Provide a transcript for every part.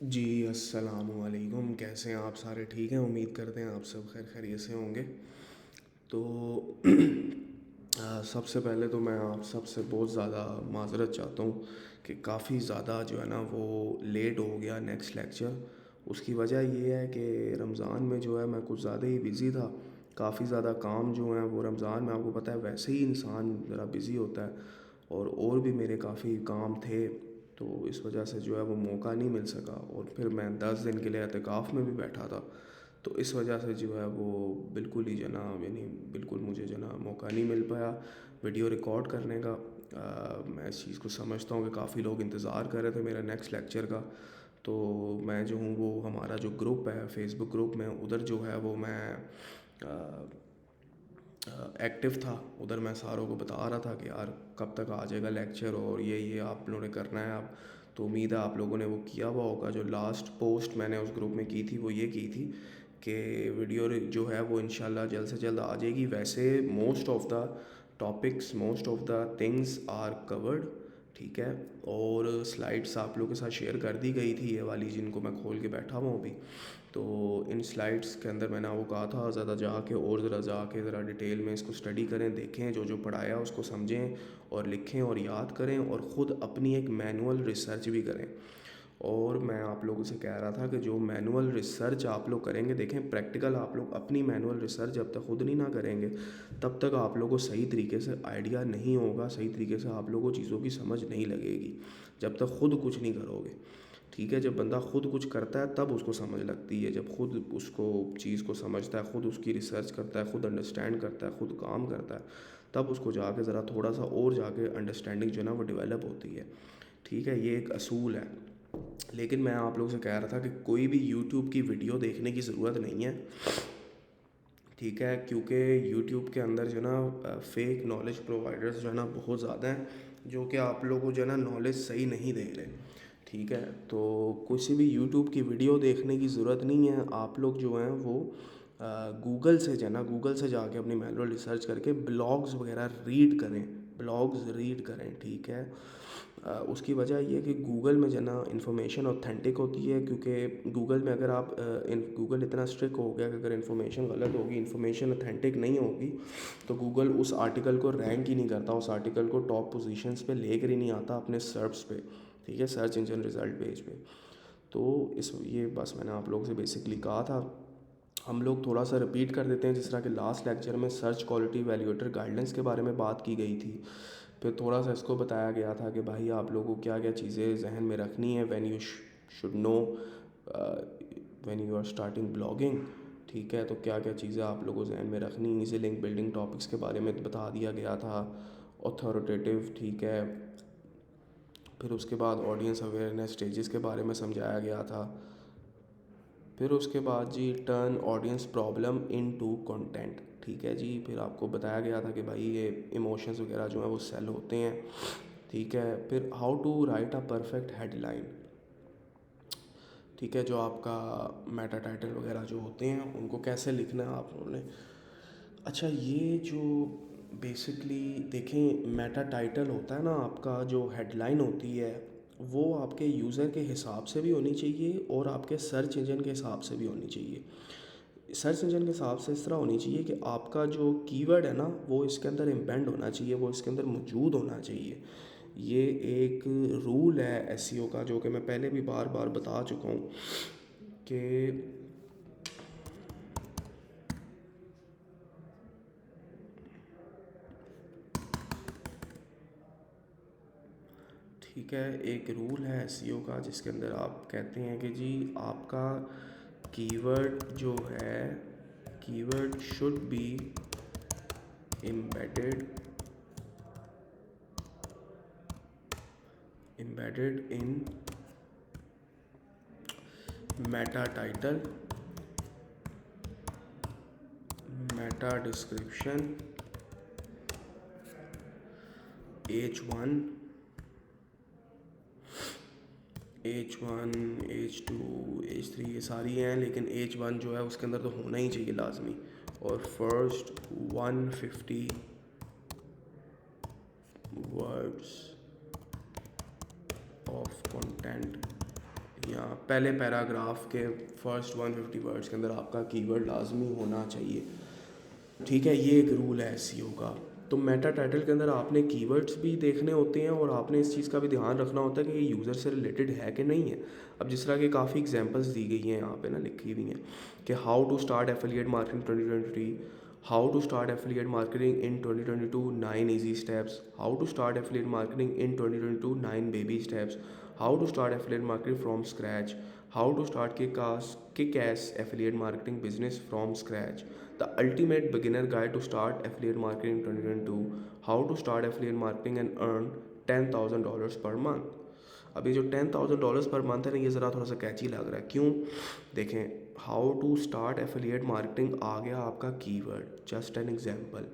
जी, अस्सलामु अलैकुम। कैसे हैं आप सारे? ठीक हैं? उम्मीद करते हैं आप सब खैर खैरियत से होंगे। तो सबसे पहले तो मैं आप सबसे बहुत ज़्यादा माज़रत चाहता हूँ कि काफ़ी ज़्यादा जो है ना वो लेट हो गया नेक्स्ट लेक्चर। उसकी वजह ये है कि रमज़ान में जो है मैं कुछ ज़्यादा ही बिज़ी था। काफ़ी ज़्यादा काम जो हैं वो रमज़ान में आपको पता है वैसे ही इंसान ज़रा बिज़ी होता है, और भी मेरे काफ़ी काम थे। तो इस वजह से जो है वो मौका नहीं मिल सका, और फिर मैं 10 दिन के लिए एतकाफ़ में भी बैठा था। तो इस वजह से जो है वो बिल्कुल ही जनाब यानी बिल्कुल मुझे जना मौका नहीं मिल पाया वीडियो रिकॉर्ड करने का। मैं इस चीज़ को समझता हूँ कि काफ़ी लोग इंतज़ार कर रहे थे मेरा नेक्स्ट लेक्चर का। तो मैं जो हूँ वो हमारा जो ग्रुप है फेसबुक ग्रुप में, उधर जो है वो मैं एक्टिव था। उधर मैं सारों को बता रहा था कि यार कब तक आ जाएगा लेक्चर, और ये आप लोगों ने करना है अब। तो उम्मीद है आप लोगों ने वो किया हुआ होगा। जो लास्ट पोस्ट मैंने उस ग्रुप में की थी वो ये की थी कि वीडियो जो है वो इंशाल्लाह जल्द से जल्द आ जाएगी। वैसे most of the topics, most of the things are covered, ठीक है। और स्लाइड्स आप लोगों के साथ शेयर कर दी गई थी, ये वाली जिनको मैं खोल के बैठा हुआ हूँ अभी। तो इन स्लाइड्स के अंदर मैंने वो कहा था ज़्यादा जाके और ज़रा जाके ज़रा डिटेल में इसको स्टडी करें, देखें, जो जो पढ़ाया उसको समझें और लिखें और याद करें, और ख़ुद अपनी एक मैनुअल रिसर्च भी करें। और मैं आप लोगों से कह रहा था कि जो मैनुअल रिसर्च आप लोग करेंगे, देखें प्रैक्टिकल आप लोग अपनी मैनुअल रिसर्च जब तक ख़ुद नहीं ना करेंगे तब तक आप लोगों को सही तरीके से आइडिया नहीं होगा, सही तरीके से आप लोगों को चीज़ों की समझ नहीं लगेगी जब तक ख़ुद कुछ नहीं करोगे, ठीक है। जब बंदा खुद कुछ करता है तब उसको समझ लगती है, जब खुद उसको चीज़ को समझता है, खुद उसकी रिसर्च करता है, खुद अंडरस्टैंड करता है, खुद काम करता है, तब उसको जाके ज़रा थोड़ा सा और जाके अंडरस्टैंडिंग जो है ना वो डेवलप होती है, ठीक है। ये एक असूल है। लेकिन मैं आप लोगों से कह रहा था कि कोई भी यूट्यूब की वीडियो देखने की ज़रूरत नहीं है, ठीक है, क्योंकि यूट्यूब के अंदर जो है ना फेक नॉलेज प्रोवाइडर्स जो है ना बहुत ज़्यादा हैं, जो कि आप लोगों को जो है ना नॉलेज सही नहीं दे रहे, ठीक है। तो किसी भी यूट्यूब की वीडियो देखने की ज़रूरत नहीं है। आप लोग जो हैं वो गूगल से जो है ना, गूगल से जाके अपनी मैनुअल रिसर्च करके ब्लॉग्स वगैरह रीड करें, ब्लॉग्स रीड करें, ठीक है। उसकी वजह ये है कि गूगल में जो है ना इन्फॉर्मेशन ऑथेंटिक होती है, क्योंकि गूगल में अगर आप गूगल इतना स्ट्रिक्ट हो गया कि अगर इन्फॉर्मेशन गलत होगी, इन्फॉर्मेशन ऑथेंटिक नहीं होगी, तो गूगल उस आर्टिकल को रैंक ही नहीं करता, उस आर्टिकल को टॉप पोजीशंस पे लेकर ही नहीं आता अपने सर्च पे, ठीक है, सर्च इंजन रिजल्ट पेज पे। तो इस ये बस मैंने आप लोगों से बेसिकली कहा था। हम लोग थोड़ा सा रिपीट कर देते हैं, जिस तरह के लास्ट लेक्चर में सर्च क्वालिटी वैल्यूएटर गाइडलाइंस के बारे में बात की गई थी। फिर थोड़ा सा इसको बताया गया था कि भाई आप लोगों को क्या क्या चीज़ें जहन में रखनी है when you should know when you are starting blogging, ठीक है। तो क्या क्या चीज़ें आप लोगों को जहन में रखनी, इजी लिंक बिल्डिंग टॉपिक्स के बारे में बता दिया गया था, ऑथोरिटेटिव, ठीक है। फिर उसके बाद ऑडियंस अवेयरनेस स्टेजेस के बारे में समझाया गया था। फिर उसके बाद जी turn audience problem into content, ठीक है जी। फिर आपको बताया गया था कि भाई ये इमोशंस वगैरह जो है वो सेल होते हैं, ठीक है। फिर how to write a perfect headline, ठीक है, जो आपका मेटा टाइटल वगैरह जो होते हैं उनको कैसे लिखना है आप लोगों ने। अच्छा, ये जो बेसिकली देखें मेटा टाइटल होता है ना, आपका जो हेडलाइन होती है वो आपके यूज़र के हिसाब से भी होनी चाहिए और आपके सर्च इंजन के हिसाब से भी होनी चाहिए। सर्च इंजन के हिसाब से इस तरह होनी चाहिए कि आपका जो कीवर्ड है ना वो इसके अंदर एम्बेड होना चाहिए, वो इसके अंदर मौजूद होना चाहिए। ये एक रूल है एसईओ का, जो कि मैं पहले भी बार बार बता चुका हूँ कि ठीक है, एक रूल है एसईओ का जिसके अंदर आप कहते हैं कि जी आपका कीवर्ड जो है, keyword should be embedded embedded in meta title, meta description, h1, h1, h2, h3, ये सारी हैं, लेकिन h1 जो है उसके अंदर तो होना ही चाहिए लाजमी। और फर्स्ट 150 वर्ड्स ऑफ कंटेंट यहाँ पहले पैराग्राफ के फर्स्ट 150 वर्ड्स के अंदर आपका कीवर्ड लाजमी होना चाहिए, ठीक है। ये एक रूल है एसईओ का। तो मेटा टाइटल के अंदर आपने कीवर्ड्स भी देखने होते हैं और आपने इस चीज़ का भी ध्यान रखना होता है कि ये यूज़र से रिलेटेड है कि नहीं है। अब जिस तरह की काफ़ी एग्जांपल्स दी गई हैं यहाँ पे ना, लिखी हुई हैं कि how to start affiliate marketing 2023, how to start affiliate marketing in 2022 9 easy steps, how to start affiliate marketing in 2022 9 baby steps, how to start affiliate marketing from scratch, how to start kick ass affiliate marketing business from scratch, The ultimate beginner guide to start affiliate marketing in 2022, how to start affiliate marketing and earn $10,000 per month। अब ये जो $10,000 per month है ना, ये ज़रा थोड़ा सा कैची लग रहा है, क्यों? देखें, how to start affiliate marketing आ गया आपका कीवर्ड, जस्ट एन एग्जांपल,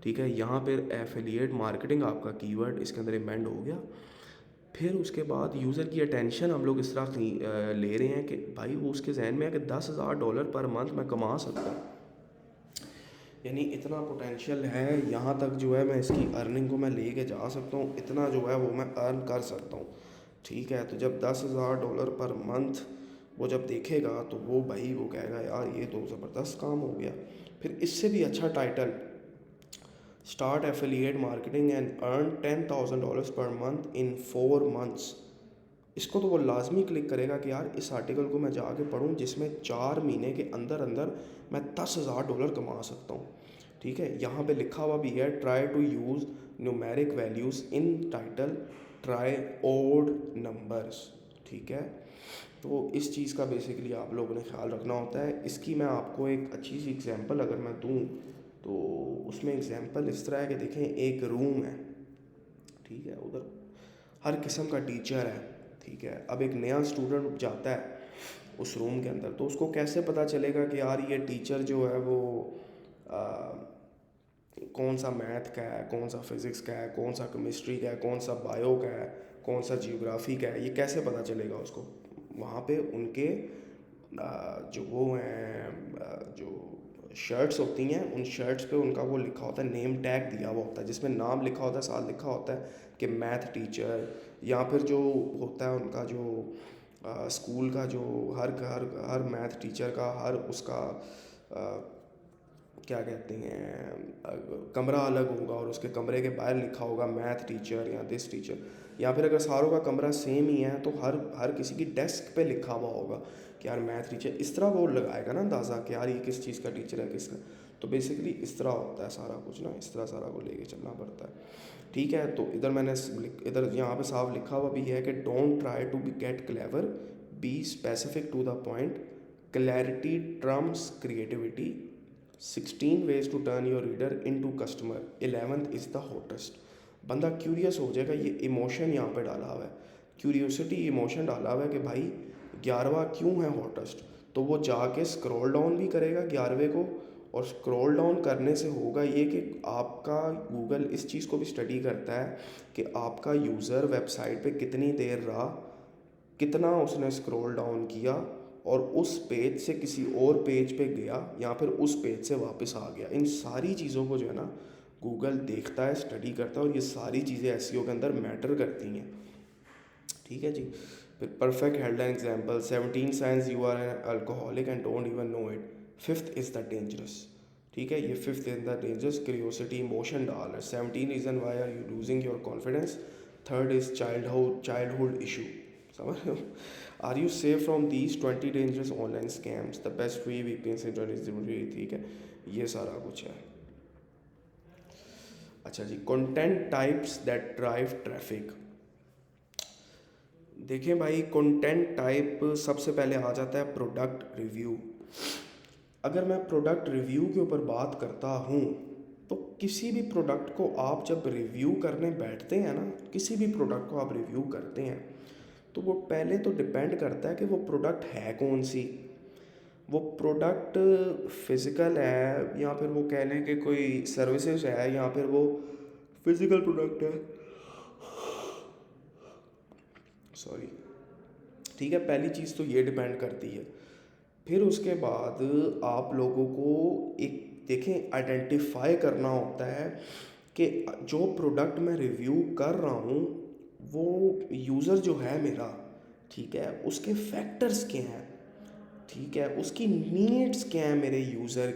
ठीक है। यहाँ पर एफिलिएट मार्केटिंग आपका कीवर्ड इसके अंदर एम्बेड हो गया। फिर उसके बाद यूज़र की अटेंशन हम लोग इस तरह ले रहे हैं कि भाई वो उसके जहन में है कि $10,000 पर मंथ मैं कमा सकता हूँ, यानी इतना पोटेंशियल है, यहाँ तक जो है मैं इसकी अर्निंग को मैं लेके जा सकता हूँ, इतना जो है वो मैं अर्न कर सकता हूँ, ठीक है। तो जब $10,000 पर मंथ वो जब देखेगा तो वो भाई वो कहेगा यार ये तो ज़बरदस्त काम हो गया। फिर इससे भी अच्छा title, start affiliate marketing and earn $10,000 per month in 4 months. इसको तो वो लाजमी क्लिक करेगा कि यार इस आर्टिकल को मैं जाके पढूं जिसमें 4 महीने के अंदर अंदर मैं $10,000 कमा सकता हूँ, ठीक है। यहाँ पे लिखा हुआ भी है, try to use numeric values in title, try odd numbers, ठीक है। तो इस चीज़ का बेसिकली आप लोगों ने ख्याल रखना होता है। इसकी मैं आपको एक अच्छी सी एग्जांपल अगर मैं दूँ तो उसमें एग्जांपल इस तरह है कि देखें, एक रूम है, ठीक है, उधर हर किस्म का टीचर है, ठीक है। अब एक नया स्टूडेंट जाता है उस रूम के अंदर, तो उसको कैसे पता चलेगा कि यार ये टीचर जो है वो कौन सा मैथ का है, कौन सा फिज़िक्स का है, कौन सा केमिस्ट्री का है, कौन सा बायो का है, कौन सा जियोग्राफी का है, ये कैसे पता चलेगा उसको? वहाँ पे उनके जो वो हैं जो शर्ट्स होती हैं, उन शर्ट्स पे उनका वो लिखा होता है, नेम टैग दिया हुआ होता है जिसमें नाम लिखा होता है, साल लिखा होता है कि मैथ टीचर, या फिर जो होता है उनका जो स्कूल का जो हर मैथ टीचर का हर उसका क्या कहते हैं कमरा अलग होगा और उसके कमरे के बाहर लिखा होगा मैथ टीचर या दिस टीचर, या फिर अगर सारों का कमरा सेम ही है तो हर किसी की डेस्क पे लिखा हुआ होगा कि यार मैथ टीचर, इस तरह वो लगाएगा ना अंदाज़ा कि यार ये किस चीज़ का टीचर है किसका। तो बेसिकली इस तरह होता है सारा कुछ ना, इस तरह सारा को लेके चलना पड़ता है, ठीक है। तो इधर मैंने इधर यहाँ पे साफ लिखा हुआ भी है कि don't try to be get clever, be specific to the point, clarity trumps creativity, 16 ways to turn your reader into customer, 11th is the hottest। बंदा क्यूरियस हो जाएगा, ये इमोशन यहाँ पे डाला हुआ है, क्यूरियोसिटी इमोशन डाला हुआ है कि भाई 11वां क्यों है हॉटेस्ट, तो वो जाके स्क्रॉल डाउन भी करेगा 11वें को, और स्क्रॉल डाउन करने से होगा ये कि आपका गूगल इस चीज़ को भी स्टडी करता है कि आपका यूज़र वेबसाइट पे कितनी देर रहा, कितना उसने स्क्रॉल डाउन किया और उस पेज से किसी और पेज पे गया या फिर उस पेज से वापस आ गया। इन सारी चीज़ों को जो है ना गूगल देखता है, स्टडी करता है, और ये सारी चीज़ें एसईओ के अंदर मैटर करती हैं, ठीक है जी। फिर perfect headline example, 17 signs you are an alcoholic and don't even know it, 5th is the dangerous, ठीक है। ये 5th is the dangerous, curiosity emotion डाल है। 17 reason why are you losing your confidence, 3rd is childhood issue, समझ रहे हो। Are you safe from these 20 dangerous online scams, the best free VPN in 2023, ठीक है। ये सारा कुछ है। अच्छा जी, content types that drive traffic. देखिए भाई, कंटेंट टाइप सबसे पहले आ जाता है प्रोडक्ट रिव्यू। अगर मैं प्रोडक्ट रिव्यू के ऊपर बात करता हूँ तो किसी भी प्रोडक्ट को आप जब रिव्यू करने बैठते हैं ना, किसी भी प्रोडक्ट को आप रिव्यू करते हैं तो वो पहले तो डिपेंड करता है कि वो प्रोडक्ट है कौन सी, वो प्रोडक्ट फिज़िकल है या फिर वो कह लें कि कोई सर्विसेज है या फिर वो फिज़िकल प्रोडक्ट है, सॉरी, ठीक है। पहली चीज़ तो ये डिपेंड करती है। फिर उसके बाद आप लोगों को एक देखें आइडेंटिफाई करना होता है कि जो प्रोडक्ट मैं रिव्यू कर रहा हूँ वो यूज़र जो है मेरा, ठीक है, उसके फैक्टर्स क्या हैं, ठीक है, उसकी नीड्स क्या हैं, मेरे यूज़र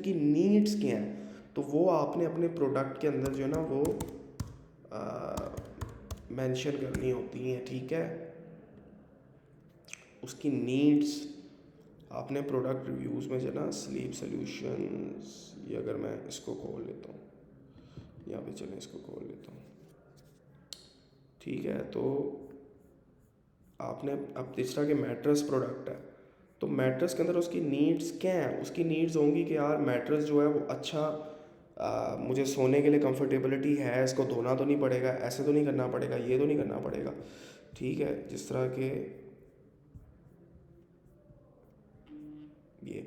की नीड्स क्या हैं, तो वो आपने अपने प्रोडक्ट के अंदर जो है ना वो मेंशन करनी होती हैं, ठीक है। उसकी नीड्स आपने प्रोडक्ट रिव्यूज़ में जो है ना स्लीप सॉल्यूशंस, ये अगर मैं इसको खोल लेता हूँ, यहाँ पे चलें इसको खोल लेता हूँ, ठीक है। तो आपने अब जिस तरह के मैट्रेस प्रोडक्ट है, तो मैट्रेस के अंदर उसकी नीड्स क्या हैं, उसकी नीड्स होंगी कि यार मैट्रेस जो है वो अच्छा मुझे सोने के लिए कंफर्टेबिलिटी है, इसको धोना तो नहीं पड़ेगा, ऐसे तो नहीं करना पड़ेगा, ये तो नहीं करना पड़ेगा, ठीक है। जिस तरह के ये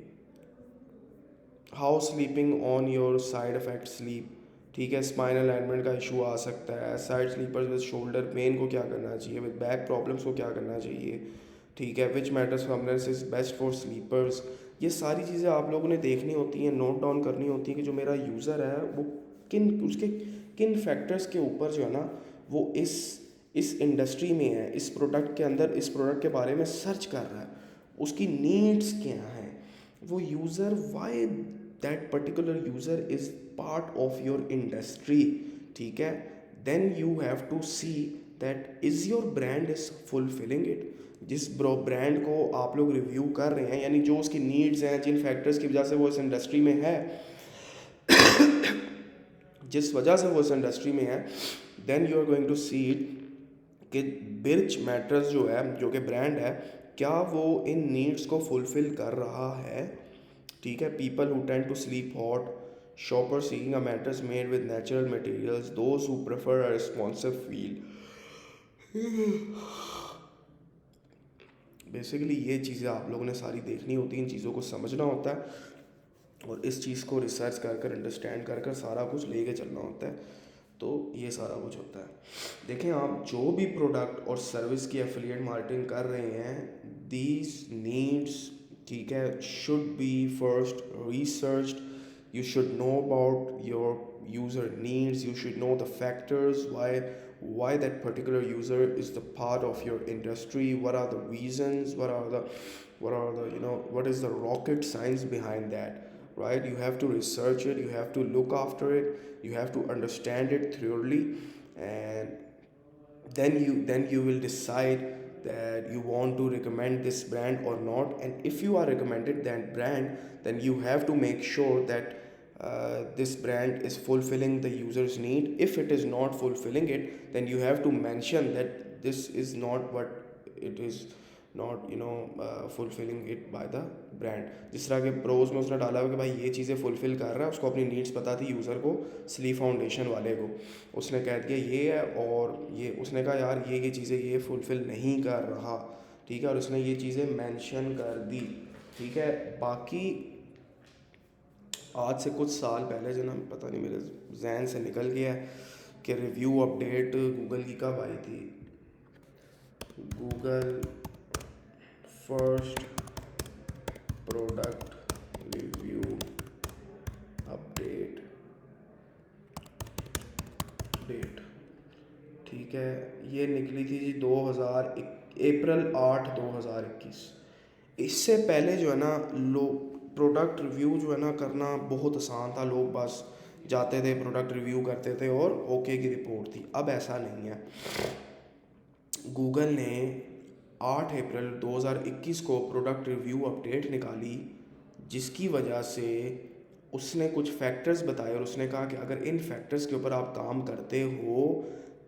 how sleeping on your side affect sleep, ठीक है, स्पाइन अलाइनमेंट का इशू आ सकता है, side sleepers with shoulder pain को क्या करना चाहिए, विद बैक प्रॉब्लम्स को क्या करना चाहिए, ठीक है, which matters firmness is best for sleepers. ये सारी चीज़ें आप लोगों ने देखनी होती हैं, नोट डाउन करनी होती है कि जो मेरा यूज़र है वो उसके किन फैक्टर्स के ऊपर जो है ना वो इस इंडस्ट्री में है, इस प्रोडक्ट के अंदर इस प्रोडक्ट के बारे में सर्च कर रहा है, उसकी नीड्स क्या हैं, वो user why that particular user is part of your industry, ठीक है। Then you have to see that is your brand is fulfilling it. जिस ब्रांड को आप लोग रिव्यू कर रहे हैं, यानी जो उसकी नीड्स हैं, जिन फैक्टर्स की वजह से वो इस इंडस्ट्री में है, जिस वजह से वो इस इंडस्ट्री में है, then you are going to see कि बिर्च मैट्रेस जो है, जो कि ब्रांड है, क्या वो इन नीड्स को फुलफिल कर रहा है, ठीक है। People who tend to sleep hot, shoppers seeking a mattress made with natural materials, those who prefer a responsive feel. Basically ये चीज़ें आप लोगों ने सारी देखनी होती हैं, इन चीज़ों को समझना होता है और इस चीज़ को रिसर्च कर कर अंडरस्टैंड कर कर सारा कुछ लेके चलना होता है। तो ये सारा कुछ होता है। देखें, आप जो भी प्रोडक्ट और सर्विस की एफिलिएट मार्केटिंग कर रहे हैं, दीज नीड्स, ठीक है, should be first researched. You should know about your user needs, you should know the factors why that particular user is the part of your industry, what are the reasons, what are the what is the rocket science behind that, right? You have to research it, you have to look after it, you have to understand it thoroughly, and then you will decide that you want to recommend this brand or not. And if you are recommended that brand, then you have to make sure that this brand is fulfilling the user's need. If it is not fulfilling it, then you have to mention that this is not what it is not fulfilling it by the brand. जिस तरह के pros में उसने डाला हुआ कि भाई ये चीज़ें फुलफिल कर रहा है, उसको अपनी नीड्स पता थी यूज़र को, स्लीप फाउंडेशन वाले को, उसने कह दिया ये है, और ये उसने कहा यार ये चीज़ें ये फुलफिल नहीं कर रहा, ठीक है, और उसने ये चीज़ें मेंशन कर दी, ठीक है। बाकी आज से कुछ साल पहले जो ना, पता नहीं मेरे जहन से निकल गया है कि रिव्यू अपडेट गूगल की कब आई थी। Google first product review update date, ठीक है, ये निकली थी जी 2001 अप्रैल 8 2021। इससे पहले जो है ना लोग प्रोडक्ट रिव्यू जो है ना करना बहुत आसान था, लोग बस जाते थे, प्रोडक्ट रिव्यू करते थे और ओके की रिपोर्ट थी। अब ऐसा नहीं है। गूगल ने 8 अप्रैल 2021 को प्रोडक्ट रिव्यू अपडेट निकाली, जिसकी वजह से उसने कुछ फैक्टर्स बताए और उसने कहा कि अगर इन फैक्टर्स के ऊपर आप काम करते हो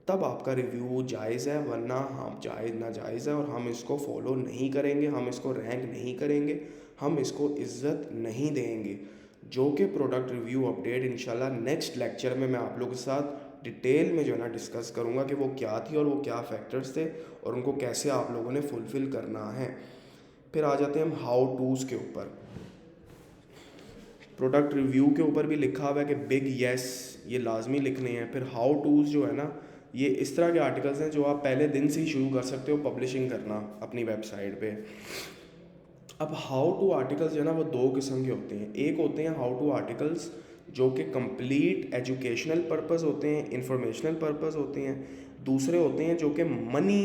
तब आपका रिव्यू जायज़ है, वरना हम जायज़ ना जायज़ है और हम इसको फॉलो नहीं करेंगे, हम इसको रैंक नहीं करेंगे, हम इसको इज़्ज़त नहीं देंगे। जो कि प्रोडक्ट रिव्यू अपडेट इंशाल्लाह नेक्स्ट लेक्चर में मैं आप लोगों के साथ डिटेल में जो है ना डिस्कस करूँगा कि वो क्या थी और वो क्या फैक्टर्स थे और उनको कैसे आप लोगों ने फुलफ़िल करना है। फिर आ जाते हैं हम हाउ टूज़ के ऊपर। प्रोडक्ट रिव्यू के ऊपर भी लिखा हुआ है कि बिग येस ये लाजमी लिखने हैं। फिर हाउ टूज़ जो है ना, ये इस तरह के आर्टिकल्स हैं जो आप पहले दिन से ही शुरू कर सकते हो पब्लिशिंग करना अपनी वेबसाइट पे। अब हाउ टू आर्टिकल्स जो है ना वो दो किस्म के होते हैं। एक होते हैं हाउ टू आर्टिकल्स जो कि कंप्लीट एजुकेशनल पर्पस होते हैं, इंफॉर्मेशनल पर्पस होते हैं। दूसरे होते हैं जो कि मनी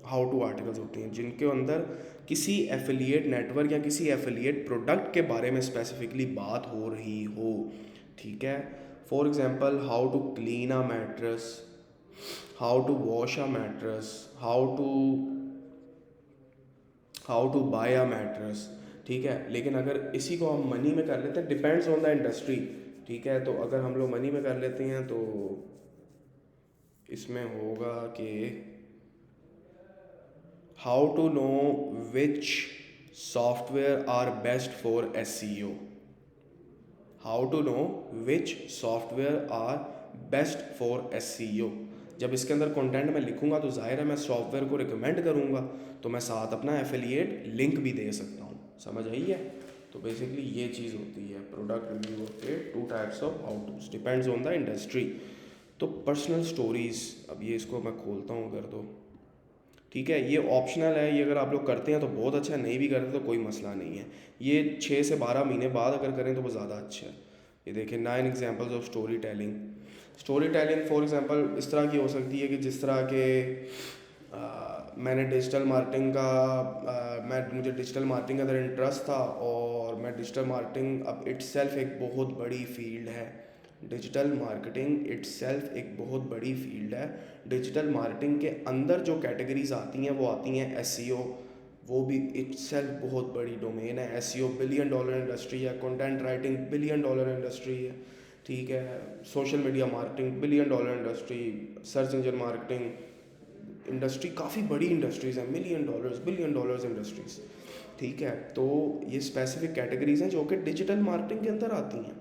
हाउ टू आर्टिकल्स होती हैं जिनके अंदर किसी एफिलिएट नेटवर्क या किसी एफिलिएट प्रोडक्ट के बारे में स्पेसिफिकली बात हो रही हो, ठीक है। For example, how to clean a mattress, how to wash a mattress, how to buy a mattress, ठीक है। लेकिन अगर इसी को हम मनी में कर लेते हैं, डिपेंड्स ऑन द इंडस्ट्री, ठीक है। तो अगर हम लोग मनी में कर लेते हैं तो इसमें होगा कि how to know which software are best for SEO, how to know which software are best for SEO। जब इसके अंदर कंटेंट में लिखूंगा तो जाहिर है मैं सॉफ्टवेयर को रिकमेंड करूंगा, तो मैं साथ अपना एफिलिएट लिंक भी दे सकता हूँ। समझ आई है? तो बेसिकली ये चीज़ होती है। प्रोडक्ट रिव्यू होते हैं two types of outputs, depends on the industry. तो पर्सनल स्टोरीज़, अब ये इसको मैं खोलता हूँ अगर, तो ठीक है, ये ऑप्शनल है। ये अगर आप लोग करते हैं तो बहुत अच्छा है, नहीं भी करते तो कोई मसला नहीं है। ये 6 से 12 महीने बाद अगर करें तो वो ज़्यादा अच्छा है। ये देखें, 9 examples of story telling. Story telling for example इस तरह की हो सकती है कि जिस तरह के मैंने डिजिटल मार्केटिंग का मुझे डिजिटल मार्केटिंग के अंदर इंटरेस्ट था, और मैं डिजिटल मार्केटिंग अब इट्सेल्फ एक बहुत बड़ी फील्ड है। डिजिटल मार्केटिंग इट्सेल्फ एक बहुत बड़ी फील्ड है। डिजिटल मार्केटिंग के अंदर जो कैटेगरीज आती हैं वो आती हैं SEO, वो भी इट्सेल्फ बहुत बड़ी डोमेन है। SEO बिलियन डॉलर इंडस्ट्री है, content writing billion dollar industry है, ठीक है। Social media marketing billion dollar industry, search engine marketing industry काफ़ी बड़ी इंडस्ट्रीज़ हैं, million dollars billion dollars industries, ठीक है। तो ये स्पेसिफिक कैटेगरीज हैं जो कि डिजिटल मार्केटिंग के अंदर आती हैं।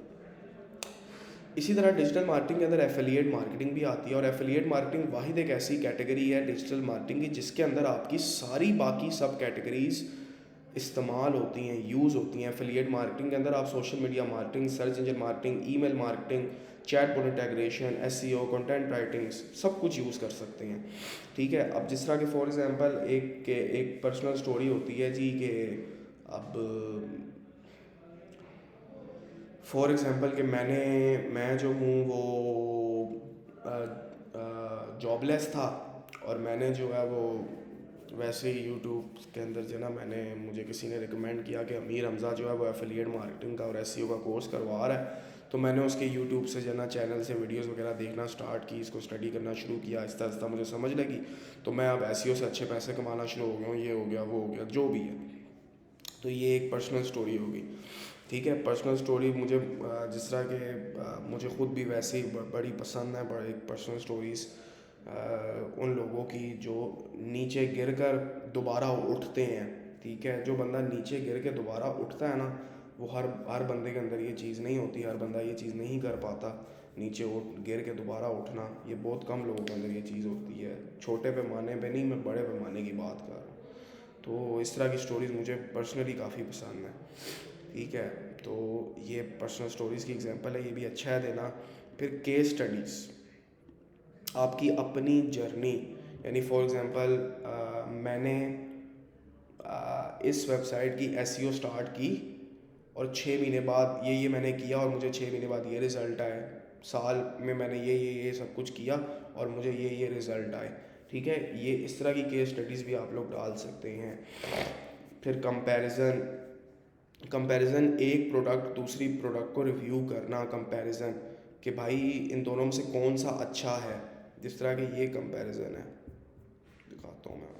इसी तरह डिजिटल मार्केटिंग के अंदर एफिलिएट मार्केटिंग भी आती है, और एफिलिएट मार्केटिंग वाहिद एक ऐसी कैटेगरी है डिजिटल मार्केटिंग की जिसके अंदर आपकी सारी बाकी सब कैटेगरीज इस्तेमाल होती हैं, यूज़ होती हैं। एफिलिएट मार्केटिंग के अंदर आप social media marketing, search engine marketing, email marketing, chatbot integration, SEO, content writing, सब कुछ यूज़ कर सकते हैं, ठीक है। अब जिस तरह के फॉर एग्जांपल एक पर्सनल स्टोरी होती है जी कि अब फॉर एग्ज़ाम्पल कि मैं जो हूँ वो जॉबलेस था, और मैंने जो है वो वैसे ही यूट्यूब के अंदर जो है ना, मुझे किसी ने रिकमेंड किया कि अमीर हमज़ा जो है वो एफिलिएट मार्केटिंग का और SEO का कोर्स करवा रहा है। तो मैंने उसके यूट्यूब से जो है ना चैनल से वीडियोस वगैरह देखना स्टार्ट की, इसको स्टडी करना शुरू किया। आहिस्ता आहिस्ता मुझे समझ लगी, तो मैं अब SEO से अच्छे पैसे कमाना शुरू हो गया हूँ। ये हो गया, वो हो गया, जो भी है। तो ये एक पर्सनल स्टोरी होगी, ठीक है। पर्सनल स्टोरी मुझे जिस तरह के मुझे ख़ुद भी वैसे ही बड़ी पसंद है, बड़ी पर्सनल स्टोरीज़ उन लोगों की जो नीचे गिर कर दोबारा उठते हैं, ठीक है। जो बंदा नीचे गिर के दोबारा उठता है ना, वो हर बंदे के अंदर ये चीज़ नहीं होती, हर बंदा ये चीज़ नहीं कर पाता। नीचे गिर के दोबारा उठना, ये बहुत कम लोगों के अंदर ये चीज़ होती है। छोटे पैमाने पे नहीं, मैं बड़े पैमाने की बात कर रहा हूँ। तो इस तरह की स्टोरीज़ मुझे पर्सनली काफ़ी पसंद है, ठीक है। तो ये पर्सनल स्टोरीज़ की एग्जांपल है, ये भी अच्छा है देना। फिर केस स्टडीज़, आपकी अपनी जर्नी, यानी फॉर एग्जांपल मैंने इस वेबसाइट की SEO स्टार्ट की, और 6 महीने बाद ये मैंने किया, और मुझे 6 महीने बाद ये रिज़ल्ट आए। साल में मैंने ये सब कुछ किया, और मुझे ये रिज़ल्ट आए, ठीक है। ये इस तरह की केस स्टडीज़ भी आप लोग डाल सकते हैं। फिर कंपैरिजन, एक प्रोडक्ट दूसरी प्रोडक्ट को रिव्यू करना, कंपैरिजन कि भाई इन दोनों में से कौन सा अच्छा है, जिस तरह के ये कंपैरिजन है। दिखाता हूँ मैं आपको।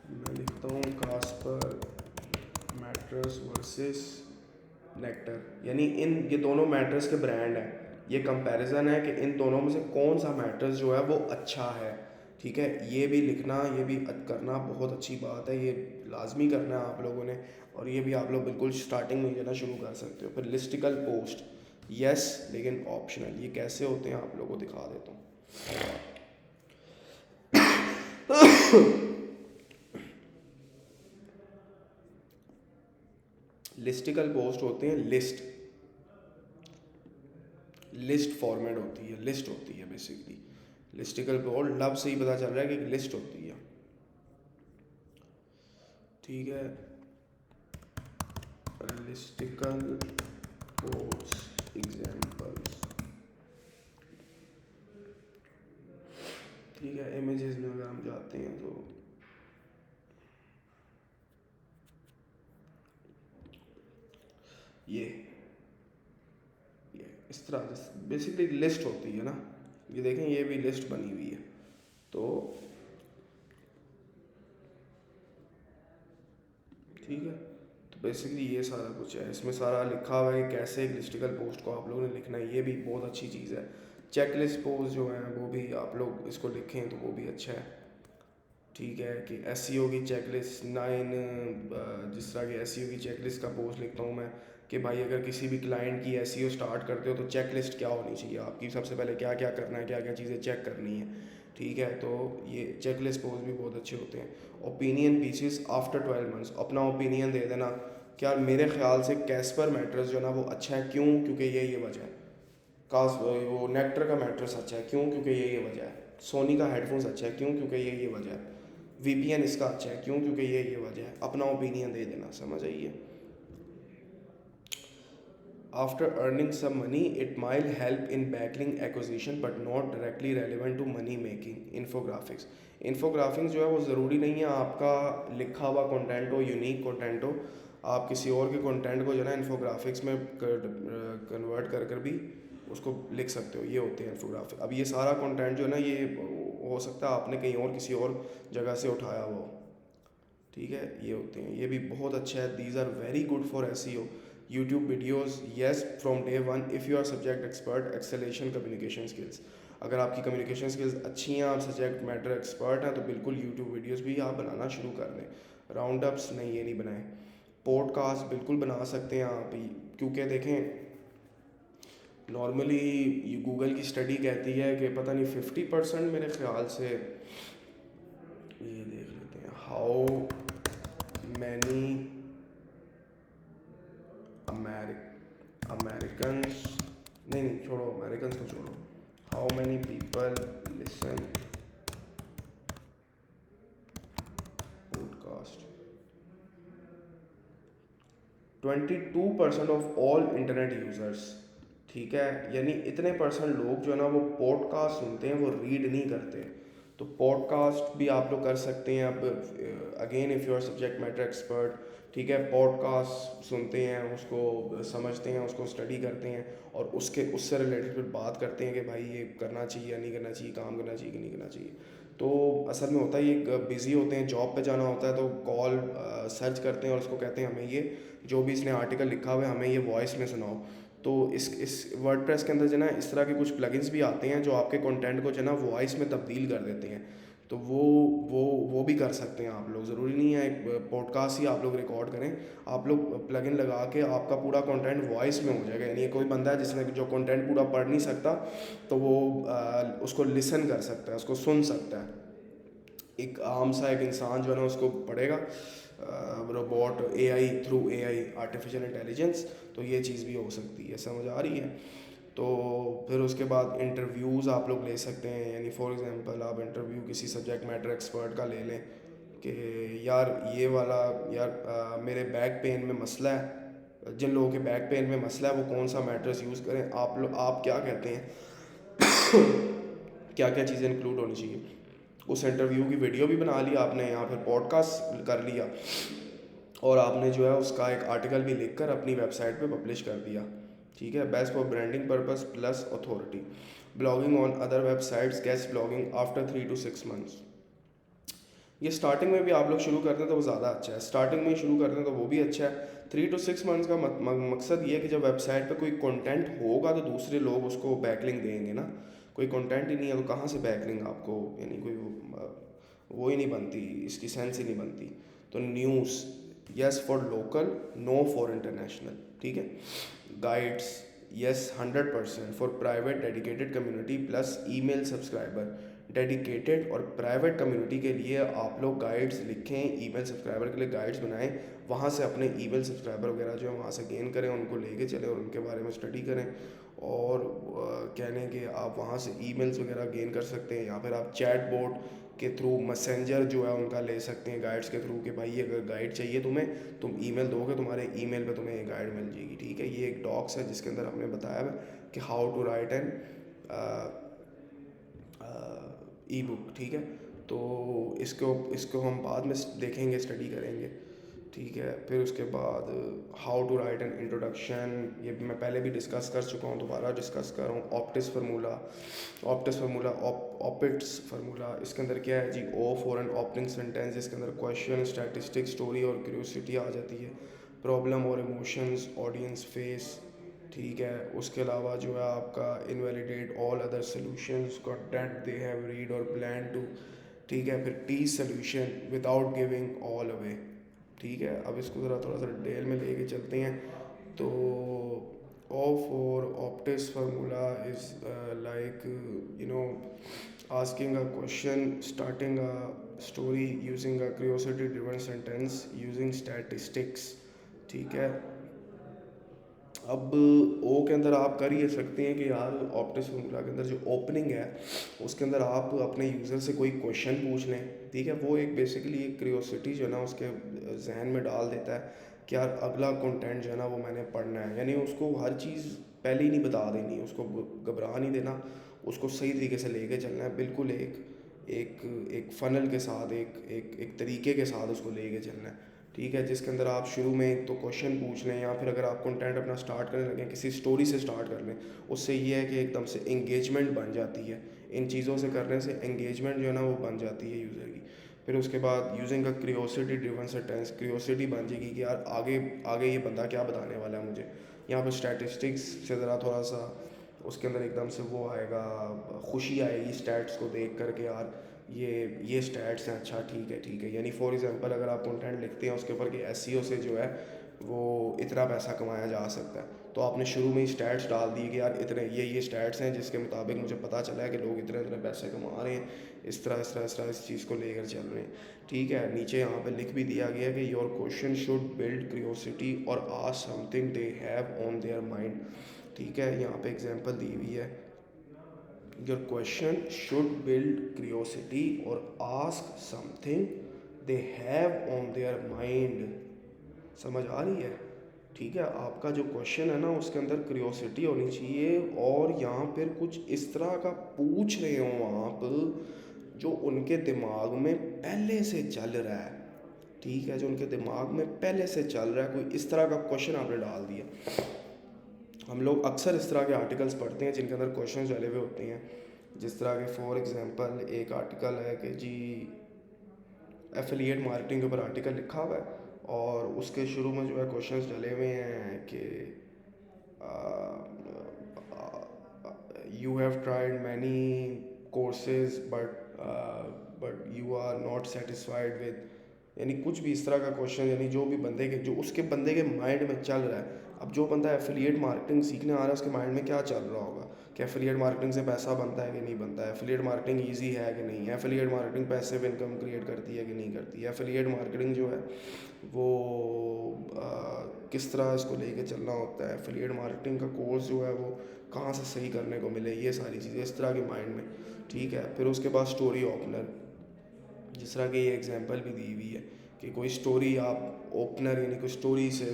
मैं लिखता हूँ कास्पर मैट्रेस वर्सेस नेक्टर, यानी ये दोनों मैट्रेस के ब्रांड हैं। ये कंपैरिजन है कि इन दोनों में से कौन सा मैट्रेस जो है वो अच्छा है, ठीक है। ये भी लिखना, ये भी करना बहुत अच्छी बात है, ये लाजमी करना है आप लोगों ने। और ये भी आप लोग बिल्कुल स्टार्टिंग में देना शुरू कर सकते हो। फिर लिस्टिकल पोस्ट, यस, लेकिन ऑप्शनल। ये कैसे होते हैं आप लोगों को दिखा देता हूँ। लिस्टिकल पोस्ट होते हैं लिस्ट फॉर्मेट होती है, लिस्ट होती है बेसिकली। लिस्टिकल पोस्ट लब से ही पता चल रहा है कि एक लिस्ट होती है, ठीक है। लिस्टिकल पोस्ट एग्जांपल्स, ठीक है। इमेजेस में अगर हम जाते हैं तो ये इस तरह बेसिकली लिस्ट होती है ना, ये देखें ये भी लिस्ट बनी हुई है। तो ठीक है, तो बेसिकली ये सारा कुछ है, इसमें सारा लिखा हुआ है कि कैसे एक लिस्टिकल पोस्ट को आप लोगों ने लिखना है। ये भी बहुत अच्छी चीज़ है। चेकलिस्ट पोस्ट जो है वो भी आप लोग इसको लिखें तो वो भी अच्छा है, ठीक है। कि एसईओ की चेकलिस्ट 9, जिस तरह की एसईओ की चेकलिस्ट का पोस्ट लिखता हूँ मैं कि भाई अगर किसी भी क्लाइंट की एसईओ स्टार्ट करते हो तो चेकलिस्ट क्या होनी चाहिए आपकी, सबसे पहले क्या क्या करना है, क्या क्या चीज़ें चेक करनी है, ठीक है। तो ये चेकलिस्ट पोस्ट भी बहुत अच्छे होते हैं। ओपिनियन पीसेस आफ्टर 12 मंथ्स, अपना ओपिनियन दे देना क्या मेरे ख्याल से कैस्पर मैट्रेस जो ना वो अच्छा है, क्यों, क्योंकि ये वजह है। कास वो नेक्टर का मैट्रेस अच्छा है, क्यों, क्योंकि ये वजह है। सोनी का हेडफोन्स अच्छा है, क्यों, क्योंकि ये वजह है। वीपीएन इसका अच्छा है, क्यों, क्योंकि ये वजह है। अपना ओपिनियन दे देना, समझ आइए। After earning some money it might help in backlink acquisition but not directly relevant to money making. Infographics, infographics जो है वो ज़रूरी नहीं है आपका लिखा हुआ कंटेंट हो, यूनिक कंटेंट हो। आप किसी और के कंटेंट को जो है ना इन्फोग्राफिक्स में कन्वर्ट कर भी उसको लिख सकते हो। ये होते हैं इन्फोग्राफिक। अब ये सारा कंटेंट जो है ना ये हो सकता है आपने कहीं और किसी और जगह से उठाया हुआ हो, ठीक है। ये होते हैं, ये भी बहुत अच्छा है। These are very good for SEO. YouTube videos, yes from day one if you are subject expert, acceleration communication skills. अगर आपकी कम्युनिकेशन स्किल्स अच्छी हैं, आप सब्जेक्ट मैटर एक्सपर्ट हैं, तो बिल्कुल यूट्यूब वीडियोस भी आप बनाना शुरू कर दें। राउंड अप्स नहीं, ये नहीं बनाएं। पॉडकास्ट बिल्कुल बना सकते हैं आप, क्योंकि देखें नॉर्मली गूगल की स्टडी कहती है कि पता नहीं 50% मेरे ख्याल से, ये देख लेते हैं, हाउ मैनी अमेरिकन्स, नहीं छोड़ो अमेरिकन्स को छोड़ो, how many people listen podcast. 22% of all internet users, ठीक है। यानी इतने परसेंट लोग जो है ना वो पॉडकास्ट सुनते हैं, वो रीड नहीं करते। तो पॉडकास्ट भी आप लोग कर सकते हैं। अब again if you are subject matter expert, ठीक है, पॉडकास्ट सुनते हैं, उसको समझते हैं, उसको स्टडी करते हैं और उससे रिलेटेड फिर बात करते हैं कि भाई ये करना चाहिए या नहीं करना चाहिए, काम करना चाहिए कि नहीं करना चाहिए। तो असल में होता है ये बिज़ी होते हैं, जॉब पे जाना होता है, तो कॉल सर्च करते हैं और उसको कहते हैं हमें ये जो भी इसने आर्टिकल लिखा हुआ है हमें ये वॉइस में सुनाओ। तो इस वर्डप्रेस के अंदर जो है ना इस तरह के कुछ प्लगइन्स भी आते हैं जो आपके कंटेंट को जो है ना वॉइस में तब्दील कर देते हैं। तो वो भी कर सकते हैं आप लोग। ज़रूरी नहीं है एक पॉडकास्ट ही आप लोग रिकॉर्ड करें, आप लोग प्लगइन लगा के आपका पूरा कंटेंट वॉइस में हो जाएगा। यानी कोई बंदा है जिसने जो कंटेंट पूरा पढ़ नहीं सकता तो वो उसको लिसन कर सकता है, उसको सुन सकता है। एक आम सा एक इंसान जो है ना उसको पढ़ेगा, robot, AI, through AI, artificial intelligence. तो ये चीज़ भी हो सकती है, समझ आ रही है। तो फिर उसके बाद इंटरव्यूज़ आप लोग ले सकते हैं। यानी फॉर एग्जांपल आप इंटरव्यू किसी सब्जेक्ट मैटर एक्सपर्ट का ले लें कि यार ये वाला, यार मेरे बैक पेन में मसला है, जिन लोगों के बैक पेन में मसला है वो कौन सा मैट्रेस यूज़ करें, आप क्या कहते हैं क्या क्या चीज़ें इंक्लूड होनी चाहिए। उस इंटरव्यू की वीडियो भी बना लिया आपने या फिर पॉडकास्ट कर लिया और आपने जो है उसका एक आर्टिकल भी लिखकर अपनी वेबसाइट पे पब्लिश कर दिया, ठीक है। Best for branding purpose plus authority. Blogging on other websites, guest blogging after 3 to 6 months। ये स्टार्टिंग में भी आप लोग शुरू करते हैं तो वो ज़्यादा अच्छा है। स्टार्टिंग में ही शुरू करते हैं तो वो भी अच्छा है। 3 to 6 months का मकसद ये है कि जब वेबसाइट पे कोई कंटेंट होगा तो दूसरे लोग उसको बैकलिंक देंगे ना। कोई कंटेंट ही नहीं है तो कहाँ से बैकलिंक आपको, यानी कोई वो ही नहीं बनती, इसकी सेंस ही नहीं बनती। तो news, yes for local, no for international, ठीक है। Guides, yes 100% for private dedicated community plus email subscriber. Dedicated और प्राइवेट कम्युनिटी के लिए आप लोग गाइड्स लिखें, ईमेल सब्सक्राइबर के लिए गाइड्स बनाएं, वहाँ से अपने ईमेल सब्सक्राइबर वगैरह जो है वहाँ से गेन करें, उनको लेके चलें और उनके बारे में स्टडी करें। और कहने के आप वहाँ से ईमेल्स वगैरह गेन कर सकते हैं, या फिर आप चैट बोट के थ्रू मैसेंजर जो है उनका ले सकते हैं गाइड्स के थ्रू कि भाई ये अगर गाइड चाहिए तुम्हें, तुम ईमेल दोगे, तुम्हारे ईमेल पे तुम्हें ये गाइड मिल जाएगी। ठीक है, ये एक डॉक्स है जिसके अंदर हमने बताया है कि how to write an ebook. ठीक है, तो इसको हम बाद में देखेंगे, स्टडी करेंगे। ठीक है, फिर उसके बाद how to write an introduction, ये मैं पहले भी डिस्कस कर चुका हूँ, दोबारा डिस्कस कर रहा हूँ। ऑप्टिस फार्मूला ऑपिट्स फार्मूला, इसके अंदर क्या है जी, O for an opening sentence, इसके अंदर क्वेश्चन, स्टैटिस्टिक, स्टोरी और क्यूरियोसिटी आ जाती है। प्रॉब्लम और इमोशंस ऑडियंस फेस। ठीक है, उसके अलावा जो है आपका invalidate all other solutions content they have read और प्लान टू। ठीक है, फिर T solution without giving all away. ठीक है, अब इसको ज़रा थोड़ा सा डिटेल में लेके चलते हैं। तो O for optis formula is like you know asking a question, starting a story, using a curiosity driven sentence, using statistics। ठीक है, अब ओ के अंदर आप कर ये सकते हैं कि यार ऑप्टिस फार्मूला के अंदर जो ओपनिंग है उसके अंदर आप अपने यूज़र से कोई क्वेश्चन पूछ लें। ठीक है, वो एक बेसिकली एक क्यूरियोसिटी जो है ना उसके जहन में डाल देता है कि यार अगला कंटेंट जो है ना वो मैंने पढ़ना है, यानी उसको हर चीज़ पहले ही नहीं बता देनी, उसको घबरा नहीं देना, उसको सही तरीके से लेके चलना है, बिल्कुल एक एक एक फ़नल के साथ, एक एक एक तरीके के साथ उसको लेके चलना है। ठीक है, जिसके अंदर आप शुरू में एक तो क्वेश्चन पूछ लें, या फिर अगर आप कंटेंट अपना स्टार्ट करने लगें किसी स्टोरी से स्टार्ट कर लें, उससे ये है कि एकदम से एंगेजमेंट बन जाती है। इन चीज़ों से करने से एंगेजमेंट जो है ना वो बन जाती है यूज़र की। फिर उसके बाद using a curiosity driven sentence, curiosity बन जाएगी कि यार आगे आगे ये बंदा क्या बताने वाला है मुझे। यहाँ पर स्टैटिस्टिक्स से ज़रा थोड़ा सा उसके अंदर एकदम से वो आएगा, खुशी आएगी स्टैट्स को देख कर के, यार ये स्टैट्स हैं, अच्छा ठीक है। यानी फॉर एग्जांपल अगर आप कंटेंट लिखते हैं उसके ऊपर कि एसईओ से जो है वो इतना पैसा कमाया जा सकता है, तो आपने शुरू में ही स्टैट्स डाल दिए कि यार इतने ये स्टैट्स हैं जिसके मुताबिक मुझे पता चला है कि लोग इतने इतने पैसे कमा रहे हैं, इस चीज़ को लेकर चल रहे हैं। ठीक है, नीचे यहाँ पे लिख भी दिया गया कि your question should build curiosity और ask something they have on their mind. ठीक है, यहाँ पे एग्जांपल दी हुई है, your question should build curiosity और ask something they have on their mind. समझ आ रही है? ठीक है, आपका जो क्वेश्चन है ना उसके अंदर क्यूरियोसिटी होनी चाहिए, और यहाँ पर कुछ इस तरह का पूछ रहे हो आप जो उनके दिमाग में पहले से चल रहा है। ठीक है, जो उनके दिमाग में पहले से चल रहा है, कोई इस तरह का क्वेश्चन आपने डाल दिया। हम लोग अक्सर इस तरह के आर्टिकल्स पढ़ते हैं जिनके अंदर क्वेश्चन डले हुए होते हैं, जिस तरह के फॉर एग्जांपल एक आर्टिकल है कि जी एफिलिएट मार्केटिंग के ऊपर आर्टिकल लिखा हुआ है, और उसके शुरू में जो है क्वेश्चंस डले हुए हैं कि you have tried many courses but you are not satisfied with, यानी कुछ भी इस तरह का क्वेश्चन, यानी जो भी बंदे के जो उसके बंदे के माइंड में चल रहा है। अब जो बंदा एफिलिएट मार्केटिंग सीखने आ रहा है उसके माइंड में क्या चल रहा होगा कि एफिलिएट मार्केटिंग से पैसा बनता है कि नहीं बनता है, एफिलिएट मार्केटिंग ईजी है कि नहीं है, affiliate marketing passive income create करती है कि नहीं करती है, एफिलिएट मार्केटिंग जो है वो किस तरह इसको लेके चलना होता है, एफिलिएट मार्केटिंग का कोर्स जो है वो कहाँ से सही करने को मिले, ये सारी चीज़ें इस तरह के माइंड में। ठीक है, फिर उसके बाद स्टोरी ओपनर, जिस तरह की ये एग्जांपल भी दी हुई है कि कोई स्टोरी आप ओपनर यानी कोई स्टोरी से,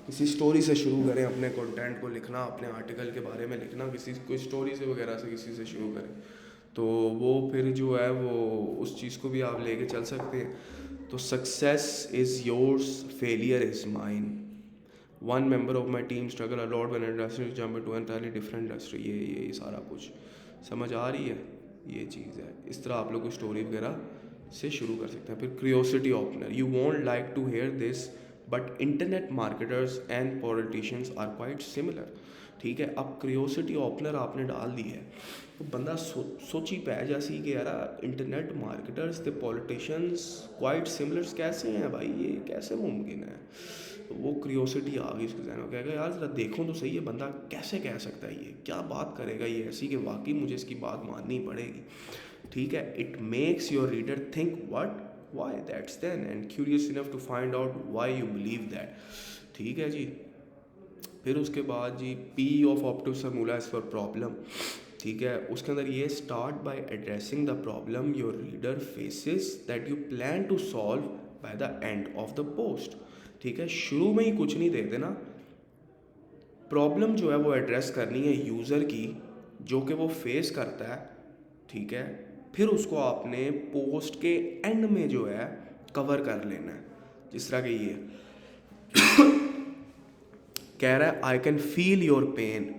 किसी स्टोरी से शुरू करें अपने कंटेंट को लिखना, अपने आर्टिकल के बारे में लिखना, किसी कोई स्टोरी से वगैरह से किसी से शुरू करें, तो वो फिर जो है वो उस चीज़ को भी आप लेके चल सकते हैं। तो success is yours, failure is mine, one member of my team struggle a lot one industry jump to entirely different industry, ये सारा कुछ समझ आ रही है, ये चीज़ है। इस तरह आप लोग स्टोरी वगैरह से शुरू कर सकते हैं। फिर curiosity opener, you won't like to hear this but internet marketers and politicians are quite similar. ठीक है, अब क्यूरियोसिटी ओपनर आपने डाल दी है तो बंदा सोची पै जैसी कि यार इंटरनेट मार्केटर्स ते पॉलिटिशियंस क्वाइट सिमिलर्स कैसे हैं भाई, ये कैसे मुमकिन है। तो वो क्यूरियोसिटी आ गई उसके जहन में, कहेगा यार ज़रा देखो तो सही है बंदा कैसे कह सकता है, ये क्या बात करेगा ये ऐसी कि वाकई मुझे इसकी बात माननी पड़ेगी। ठीक है, it makes your reader think what why that's then and curious enough to find out why you believe that. ठीक है जी, फिर उसके बाद जी P of optimus formula is for problem, ठीक है। उसके अंदर ये start by addressing the problem your reader faces that you plan to solve by the end of the post, ठीक है। शुरू में ही कुछ नहीं दे देना, प्रॉब्लम जो है वो एड्रेस करनी है यूज़र की जो कि वो फेस करता है, ठीक है। फिर उसको आपने पोस्ट के एंड में जो है कवर कर लेना है। जिस तरह कि ये कह रहा है I can feel your pain,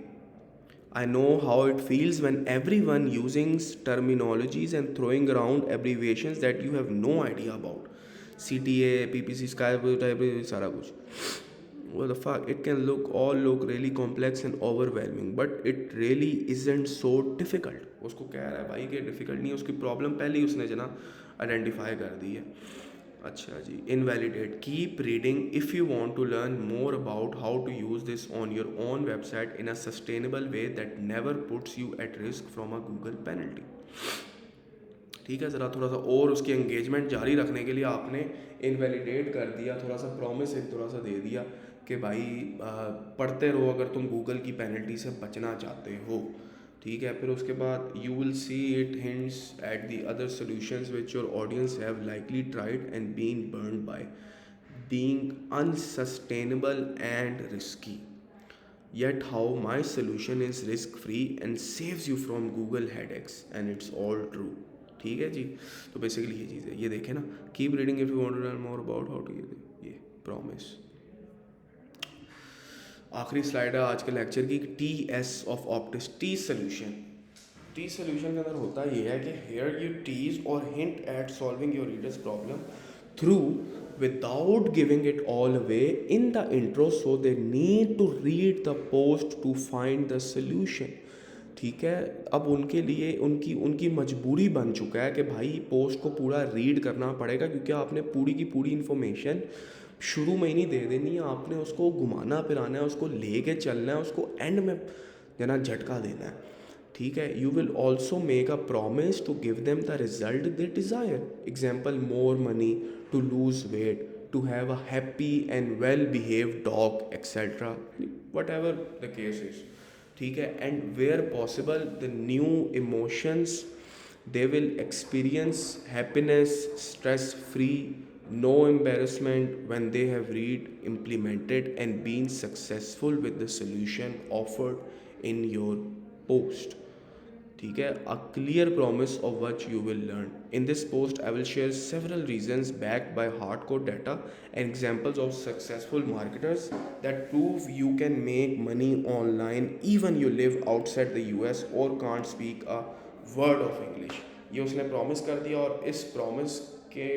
I know how it feels when everyone using terminologies and throwing around abbreviations that you have no idea about. CTA, PPC, Skype, सारा कुछ. What the fuck? It can look really complex and overwhelming, but it really isn't so difficult. उसको कह रहा है भाई कि difficult नहीं है, उसकी problem पहले ही उसने जना identify कर दी है। अच्छा जी, invalidate. Keep reading if you want to learn more about how to use this on your own website in a sustainable way that never puts you at risk from a Google penalty. ठीक है, ज़रा थोड़ा सा और उसकी engagement जारी रखने के लिए आपने इनवैलिडेट कर दिया, थोड़ा सा प्रॉमिस एक थोड़ा सा दे दिया कि भाई पढ़ते रहो अगर तुम गूगल की पेनल्टी से बचना चाहते हो, ठीक है। फिर उसके बाद you will see it hints at the other solutions which your audience have likely tried and been burned by being unsustainable and risky, yet how my solution is risk free and saves you from Google headaches and it's all true, ठीक है जी। तो basically ये चीज़ है, ये देखें ना, keep reading if you want to learn more about how to, ये promise. आखिरी स्लाइड है आज के लेक्चर की, TS of optis, T solution. T solution के अंदर होता ये है कि हेयर यू टीज और hint at solving your readers problem through without giving it all away in the intro so they need to read the post to find the solution, ठीक है। अब उनके लिए उनकी मजबूरी बन चुका है कि भाई पोस्ट को पूरा रीड करना पड़ेगा, क्योंकि आपने पूरी की पूरी इन्फॉर्मेशन शुरू में ही नहीं दे देनी है, आपने उसको घुमाना फिराना है, उसको लेके चलना है, उसको एंड में जना झटका देना है, ठीक है। You will also make a promise to give them the result they desire, example more money, to lose weight, to have a happy and well behaved dog etcetera, whatever the case is, ठीक है। And where possible the new emotions they will experience happiness stress free, no embarrassment when they have read, implemented and been successful with the solution offered in your post, ठीक है। a clear promise of what you will learn in this post. I will share several reasons backed by hardcore data and examples of successful marketers that prove you can make money online even you live outside the US or can't speak a word of English. ये उसने promise कर दिया और इस promise के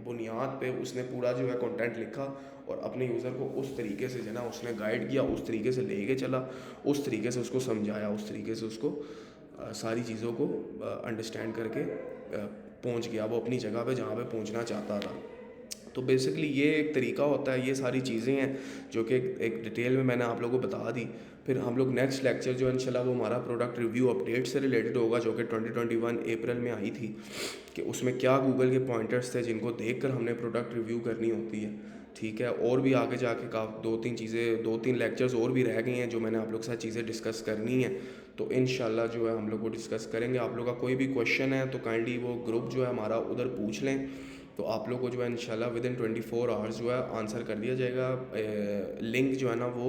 बुनियाद पे उसने पूरा जो है कंटेंट लिखा और अपने यूज़र को उस तरीके से जो ना उसने गाइड किया, उस तरीके से लेके चला, उस तरीके से उसको समझाया, उस तरीके से उसको सारी चीज़ों को अंडरस्टैंड करके पहुंच गया वो अपनी जगह पे जहाँ पे पहुंचना चाहता था। तो बेसिकली ये एक तरीका होता है, ये सारी चीज़ें हैं जो कि एक डिटेल में मैंने आप लोगों को बता दी। फिर हम लोग नेक्स्ट लेक्चर जो इंशाल्लाह वो हमारा प्रोडक्ट रिव्यू अपडेट से रिलेटेड होगा, जो कि 2021 अप्रैल में आई थी, कि उसमें क्या गूगल के पॉइंटर्स थे जिनको देखकर हमने प्रोडक्ट रिव्यू करनी होती है, ठीक है। और भी आगे जाके दो तीन लेक्चर्स और भी रह गई हैं जो मैंने आप लोग के साथ चीज़ें डिस्कस करनी है, तो इंशाल्लाह जो है हम लोग वो डिस्कस करेंगे। आप लोग का कोई भी क्वेश्चन है तो काइंडली वो ग्रुप जो है हमारा उधर पूछ लें, तो आप लोग को जो है इंशाल्लाह विद इन 24 आवर्स जो है आंसर कर दिया जाएगा। लिंक जो है ना वो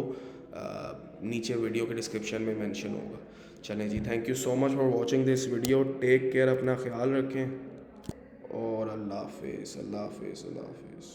नीचे वीडियो के डिस्क्रिप्शन में मेंशन होगा। चलें जी, thank you so much for watching this video, take care, अपना ख्याल रखें और अल्लाह हाफिज़, अल्लाह हाफिज़, अल्लाह हाफिज़।